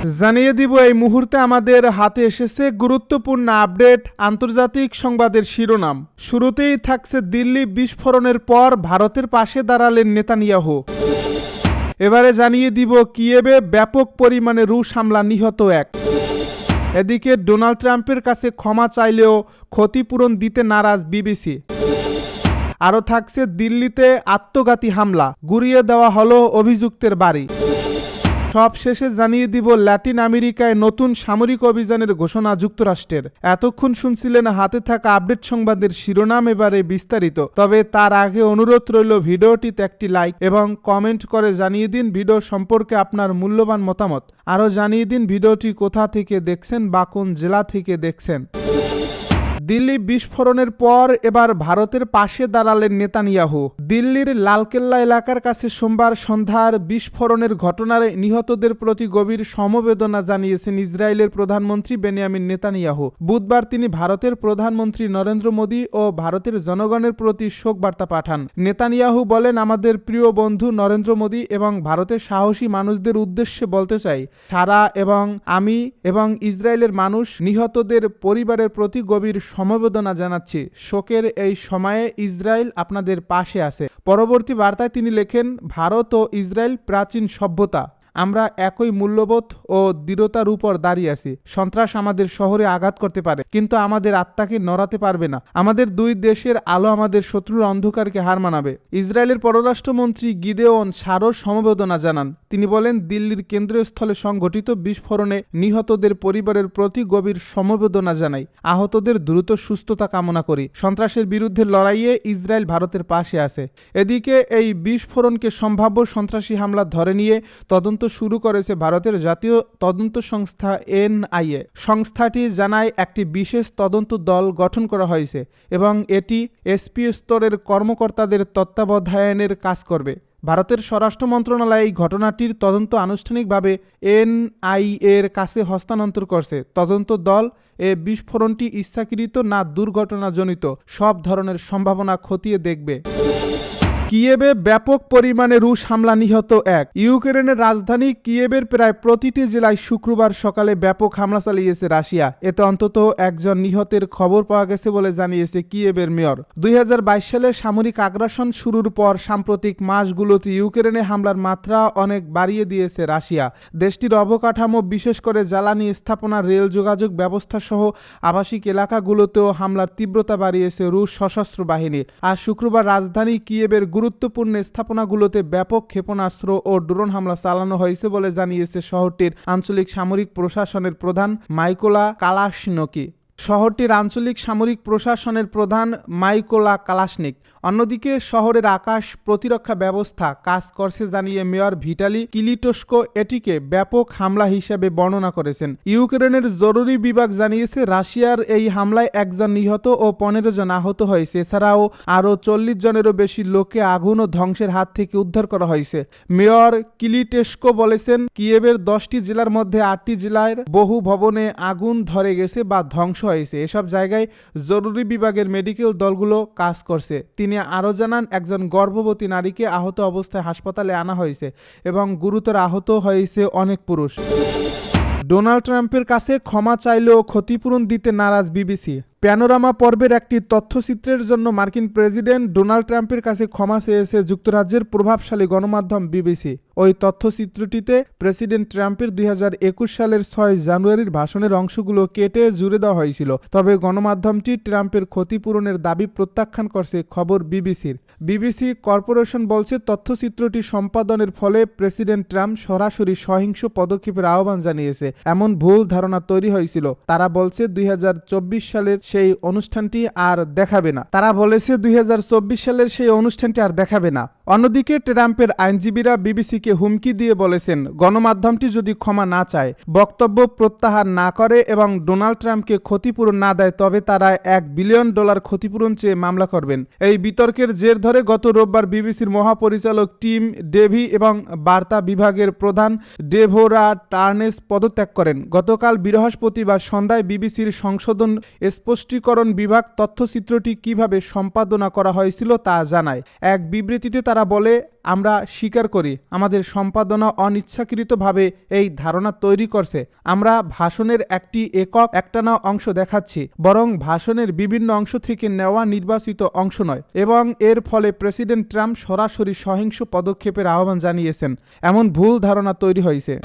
জানিয়ে দিব এই মুহূর্তে আমাদের হাতে এসেছে গুরুত্বপূর্ণ আপডেট আন্তর্জাতিক সংবাদের শিরোনাম। শুরুতেই থাকছে দিল্লি বিস্ফোরণের পর ভারতের পাশে দাঁড়ালেন নেতানিয়াহু। এবারে জানিয়ে দিব কিয়েভে ব্যাপক পরিমাণে রুশ হামলা, নিহত এক। এদিকে ডোনাল্ড ট্রাম্পের কাছে ক্ষমা চাইলেও ক্ষতিপূরণ দিতে নারাজ বিবিসি। আরও থাকছে দিল্লিতে আত্মঘাতী হামলা, গুড়িয়ে দেওয়া হলো অভিযুক্তের বাড়ি। সব শেষে জানিয়ে দিব ল্যাটিন আমেরিকায় নতুন সামরিক অভিযানের ঘোষণা যুক্তরাষ্ট্রের। এতক্ষণ শুনছিলেন হাতে থাকা আপডেট সংবাদের শিরোনাম, এবারে বিস্তারিত। তবে তার আগে অনুরোধ রইল ভিডিওটিতে একটি লাইক এবং কমেন্ট করে জানিয়ে দিন ভিডিও সম্পর্কে আপনার মূল্যবান মতামত। আরও জানিয়ে দিন ভিডিওটি কোথা থেকে দেখছেন বা কোন জেলা থেকে দেখছেন। দিল্লি বিস্ফোরণের পর এবার ভারতের পাশে দাঁড়ালেন নেতানিয়াহু। দিল্লির লালকেল্লা এলাকার কাছে সোমবার সন্ধ্যার বিস্ফোরণের ঘটনায় নিহতদের প্রতি গভীর সমবেদনা জানিয়েছেন ইসরায়েলের প্রধানমন্ত্রী বেনিয়ামিন নেতানিয়াহু। বুধবার তিনি ভারতের প্রধানমন্ত্রী নরেন্দ্র মোদী ও ভারতের জনগণের প্রতি শোক বার্তা পাঠান। নেতানিয়াহু বলেন, আমাদের প্রিয় বন্ধু নরেন্দ্র মোদী এবং ভারতের সাহসী মানুষদের উদ্দেশ্যে বলতে চাই, সারা এবং আমি এবং ইসরায়েলের মানুষ নিহতদের পরিবারের প্রতি গভীর সমবেদনা জানাচ্ছি। শোকের এই সময়ে ইসরায়েল আপনাদের পাশে আছে। পরবর্তী বার্তায় তিনি লেখেন, ভারত ও ইসরায়েল প্রাচীন সভ্যতা, আমরা একই মূল্যবোধ ও দৃঢ়তার উপর দাঁড়িয়ে আছি। সন্ত্রাস আমাদের শহরে আঘাত করতে পারে, কিন্তু আমাদের আত্মাকে নড়াতে পারবে না। আমাদের দুই দেশের আলো আমাদের শত্রুর অন্ধকারকে হার মানাবে। ইসরায়েলের পররাষ্ট্রমন্ত্রী গিদেওন সারও সমবেদনা জানান। তিনি বলেন, দিল্লির কেন্দ্রস্থলে সংঘটিত বিস্ফোরণে নিহতদের পরিবারের প্রতি গভীর সমবেদনা জানাই। আহতদের দ্রুত সুস্থতা কামনা করি। সন্ত্রাসের বিরুদ্ধে লড়াইয়ে ইসরায়েল ভারতের পাশে আছে। এদিকে এই বিস্ফোরণকে সম্ভাব্য সন্ত্রাসী হামলা ধরে নিয়ে তদন্ত শুরু করেছে ভারতের জাতীয় তদন্ত সংস্থা এনআইএ। সংস্থাটি জানায় একটি বিশেষ তদন্ত দল গঠন করা হয়েছে এবং এটি এসপি স্তরের কর্মকর্তাদের তত্ত্বাবধানের কাজ করবে। ভারতের স্বরাষ্ট্র মন্ত্রণালয় এই ঘটনাটির তদন্ত আনুষ্ঠানিকভাবে এনআইএর কাছে হস্তান্তর করছে। তদন্ত দল এ বিস্ফোরণটি ইচ্ছাকৃত না দুর্ঘটনাজনিত সব ধরনের সম্ভাবনা খতিয়ে দেখবে। কিয়েভে ব্যাপক পরিমাণে রুশ হামলা, নিহত এক। ইউক্রেনের রাজধানী কিয়েভের প্রায় প্রতিটি জেলায় শুক্রবার সকালে ব্যাপক হামলা চালিয়েছে রাশিয়া। এতে অন্তত একজন নিহতের খবর পাওয়া গেছে বলে জানিয়েছে কিয়েভের মেয়র। 2022 সালে সামরিক আগ্রাসন শুরুর পর সাম্প্রতিক মাসগুলোতে ইউক্রেনে হামলার মাত্রা অনেক বাড়িয়ে দিয়েছে রাশিয়া। দেশটির অবকাঠামো, বিশেষ করে জ্বালানি স্থাপনা, রেল যোগাযোগ ব্যবস্থা সহ আবাসিক এলাকাগুলোতেও হামলার তীব্রতা বাড়িয়েছে রুশ সশস্ত্র বাহিনী। আজ শুক্রবার রাজধানী কিয়েভের গুরুত্বপূর্ণ স্থাপনাগুলোতে ব্যাপক ক্ষেপণাস্ত্র ও ড্রোন হামলা চালানো হয়েছে বলে জানিয়েছে শহরটির আঞ্চলিক সামরিক প্রশাসনের প্রধান মাইকোলা কালাশনিক। শহরটির আঞ্চলিক সামরিক প্রশাসনের প্রধান মাইকোলা কালাশনিক। অন্যদিকে শহরের আকাশ প্রতিরক্ষা ব্যবস্থা কাজ করছে জানিয়ে মেয়র ভিটালি কিলিটোস্কো এটিকে ব্যাপক হামলা হিসেবে বর্ণনা করেছেন। ইউক্রেনের জরুরি বিভাগ জানিয়েছে, রাশিয়ার এই হামলায় একজন নিহত ও 15 জন আহত হয়েছে। এছাড়াও আরও 40 জনেরও বেশি লোককে আগুন ও ধ্বংসের হাত থেকে উদ্ধার করা হয়েছে। মেয়র কিলিটোস্কো বলেছেন, কিয়েভের 10টি জেলার মধ্যে 8টি জেলার বহু ভবনে আগুন ধরে গেছে বা ধ্বংস হয়েছে। এসব জায়গায় জরুরি বিভাগের মেডিকেল দলগুলো কাজ করছে। তিনি আরও জানান, একজন গর্ভবতী নারীকে আহত অবস্থায় হাসপাতালে আনা হয়েছে এবং গুরুতর আহত হয়েছে অনেক পুরুষ। ডোনাল্ড ট্রাম্পের কাছে ক্ষমা চাইলেও ক্ষতিপূরণ দিতে নারাজ বিবিসি। প্যানোরামা পর্বের একটি তথ্যচিত্রের জন্য মার্কিন প্রেসিডেন্ট ডোনাল্ড ট্রাম্পের কাছে ক্ষমা চেয়েছে যুক্তরাজ্যের প্রভাবশালী গণমাধ্যম বিবিসি। ওই তথ্যচিত্রটিতে প্রেসিডেন্ট ট্রাম্পের 2021 সালের 6 জানুয়ারির ভাষণের অংশগুলো কেটে জুড়ে দেওয়া হয়েছিল। তবে গণমাধ্যমটি ট্রাম্পের ক্ষতিপূরণের দাবি প্রত্যাখ্যান করছে খবর বিবিসির। বিবিসি কর্পোরেশন বলছে, তথ্যচিত্রটি সম্পাদনের ফলে প্রেসিডেন্ট ট্রাম্প সরাসরি সহিংস পদক্ষেপের আহ্বান জানিয়েছে এমন ভুল ধারণা তৈরি হয়েছিল। তারা বলছে 2024 সালের সেই অনুষ্ঠানটি আর দেখাবে না। তারা বলেছে 2024 সালের সেই অনুষ্ঠানটি আর দেখাবে না। অন্যদিকে ট্রাম্পের আইনজীবীরা বিবিসিকে হুমকি দিয়ে বলেছেন, গণমাধ্যমটি যদি ক্ষমা না চায়, বক্তব্য প্রত্যাহার না করে এবং ডোনাল্ড ট্রাম্পকে ক্ষতিপূরণ না দেয়, তবে তারা $1 বিলিয়ন ক্ষতিপূরণ চেয়ে মামলা করবেন। এই বিতর্কের জের ধরে গত রোববার বিবিসির মহাপরিচালক টিম ডেভি এবং বার্তা বিভাগের প্রধান ডেভোরা টার্নেস পদত্যাগ করেন। গতকাল বৃহস্পতিবার সন্ধ্যায় বিবিসির সংশোধন স্পষ্ট স্পষ্টীকরণ বিভাগ তথ্যচিত্রটি কিভাবে সম্পাদনা করা হয়েছিল তা জানায়। এক বিবৃতিতে তারা বলে, আমরা স্বীকার করি আমাদের সম্পাদনা অনিচ্ছাকৃতভাবে এই ধারণা তৈরি করছে। আমরা ভাষণের একটি একক একটানা অংশ দেখাচ্ছি, বরং ভাষণের বিভিন্ন অংশ থেকে নেওয়া নির্বাচিত অংশ নয়, এবং এর ফলে প্রেসিডেন্ট ট্রাম্প সরাসরি সহিংস পদক্ষেপের আহ্বান জানিয়েছেন এমন ভুল ধারণা তৈরি হয়েছে।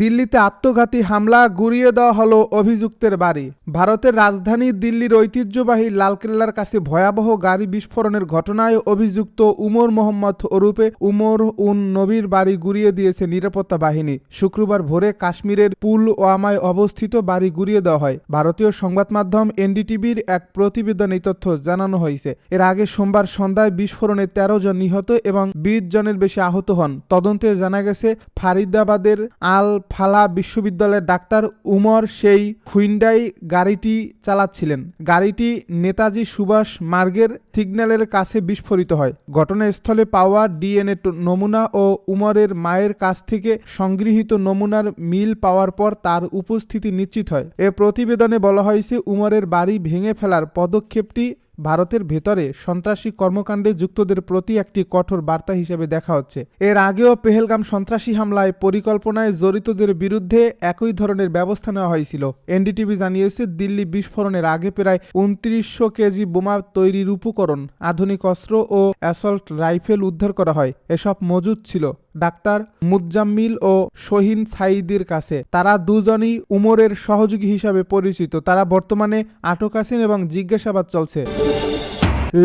দিল্লিতে আত্মঘাতী হামলা, গুড়িয়ে দেওয়া হলো অভিযুক্তের বাড়ি। ভারতের রাজধানী দিল্লির ঐতিহ্যবাহী লালকেল্লার কাছে ভয়াবহ গাড়ি বিস্ফোরণের ঘটনায় অভিযুক্ত উমর মোহাম্মদ ওরফে উমর উন নবীর বাড়ি গুড়িয়ে দিয়েছে নিরাপত্তা বাহিনী। শুক্রবার ভোরে কাশ্মীরের পুলওয়ামায় অবস্থিত বাড়ি গুড়িয়ে দেওয়া হয়। ভারতীয় সংবাদ মাধ্যম এনডিটিভির এক প্রতিবেদনে এই তথ্য জানানো হয়েছে। এর আগে সোমবার সন্ধ্যায় বিস্ফোরণে 13 জন নিহত এবং 20 জনের বেশি আহত হন। তদন্তে জানা গেছে, ফারিদাবাদের আল ফালা বিশ্ববিদ্যালয়ের ডাক্তার উমর সেই হুইন্ডাই গাড়িটি চালাচ্ছিলেন। গাড়িটি নেতাজি সুভাষ মার্গের সিগন্যালের কাছে বিস্ফোরিত হয়। ঘটনাস্থলে পাওয়া ডিএনএ নমুনা ও উমরের মায়ের কাছ থেকে সংগৃহীত নমুনার মিল পাওয়ার পর তার উপস্থিতি নিশ্চিত হয়। এ প্রতিবেদনে বলা হয়েছে, উমরের বাড়ি ভেঙে ফেলার পদক্ষেপটি ভারতের ভেতরে সন্ত্রাসী কর্মকাণ্ডে যুক্তদের প্রতি একটি কঠোর বার্তা হিসেবে দেখা হচ্ছে। এর আগেও পেহেলগাম সন্ত্রাসী হামলায় পরিকল্পনায় জড়িতদের বিরুদ্ধে একই ধরনের ব্যবস্থা নেওয়া হয়েছিল। এনডিটিভি জানিয়েছে, দিল্লি বিস্ফোরণের আগে প্রায় 2900 কেজি বোমা তৈরির উপকরণ, আধুনিক অস্ত্র ও অ্যাসল্ট রাইফেল উদ্ধার করা হয়। এসব মজুদ ছিল ডাক্তার মুজ্জাম্মিল ও শহীন সাইদির কাছে। তারা দুজনই উমরের সহযোগী হিসাবে পরিচিত। তারা বর্তমানে আটক আছেন এবং জিজ্ঞাসাবাদ চলছে।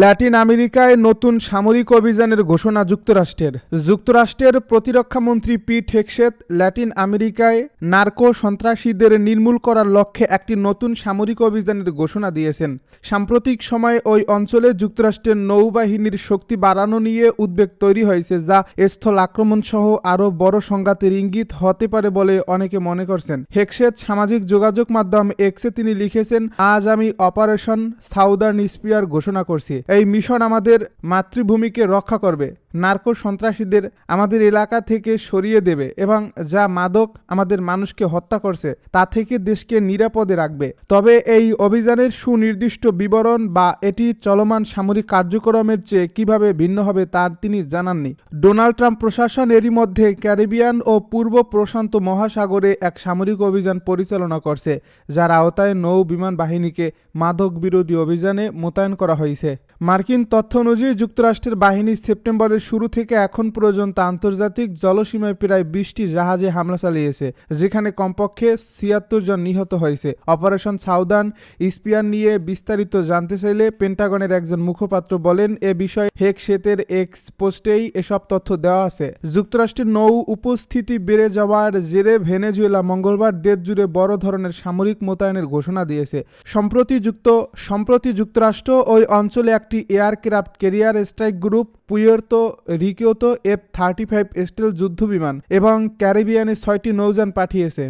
ল্যাটিন আমেরিকায় নতুন সামরিক অভিযানের ঘোষণা যুক্তরাষ্ট্রের প্রতিরক্ষামন্ত্রী পিট হেগসেথ ল্যাটিন আমেরিকায় নার্কো সন্ত্রাসীদের নির্মূল করার লক্ষ্যে একটি নতুন সামরিক অভিযানের ঘোষণা দিয়েছেন। সাম্প্রতিক সময়ে ওই অঞ্চলে যুক্তরাষ্ট্রের নৌবাহিনীর শক্তি বাড়ানো নিয়ে উদ্বেগ তৈরি হয়েছে, যা স্থল আক্রমণ সহ আরও বড় সংঘাতের ইঙ্গিত হতে পারে বলে অনেকে মনে করছেন। হেগসেথ সামাজিক যোগাযোগ মাধ্যম এক্সে তিনি লিখেছেন, আজ আমি অপারেশন সাউদার্ন স্পিয়ার ঘোষণা করছি। এই মিশন আমাদের মাতৃভূমিকে রক্ষা করবে, নার্কো সন্ত্রাসীদের আমাদের এলাকা থেকে সরিয়ে দেবে এবং যা মাদক আমাদের মানুষকে হত্যা করছে তা থেকে দেশকে নিরাপদে রাখবে। তবে এই অভিযানের সুনির্দিষ্ট বিবরণ বা এটি চলমান সামরিক কার্যক্রমের চেয়ে কিভাবে ভিন্ন হবে তা তিনি জানাননি। ডোনাল্ড ট্রাম্প প্রশাসন এরই মধ্যে ক্যারিবিয়ান ও পূর্ব প্রশান্ত মহাসাগরে এক সামরিক অভিযান পরিচালনা করছে, যার আওতায় নৌ বিমান বাহিনীকে মাদক বিরোধী অভিযানে মোতায়েন করা হয়েছে। মার্কিন তথ্য অনুযায়ী যুক্তরাষ্ট্রের বাহিনী সেপ্টেম্বরের শুরু থেকে এখন পর্যন্ত আন্তর্জাতিক জলসীমায় প্রায় 20টি জাহাজে হামলা চালিয়েছে, যেখানে কমপক্ষে 76 জন নিহত হয়েছে। অপারেশন সাউদার্ন স্পিয়ার নিয়ে বিস্তারিত জানতে চাইলে পেন্টাগনের একজন মুখপাত্র বলেন, এ বিষয়ে হেগসেথের এক্স পোস্টেই এসব তথ্য দেওয়া আছে। যুক্তরাষ্ট্রের নৌ উপস্থিতি বেড়ে যাওয়ার জেরে ভেনেজুয়েলা মঙ্গলবার দেশ জুড়ে বড় ধরনের সামরিক মোতায়েনের ঘোষণা দিয়েছে। সম্প্রতি যুক্তরাষ্ট্র ওই অঞ্চলে একটি aircraft carrier strike group, Puerto রিকোতে F-35 স্টিলথ যুদ্ধবিমান এবং ক্যারিবিয়ানে 6টি নৌযান পাঠিয়েছে।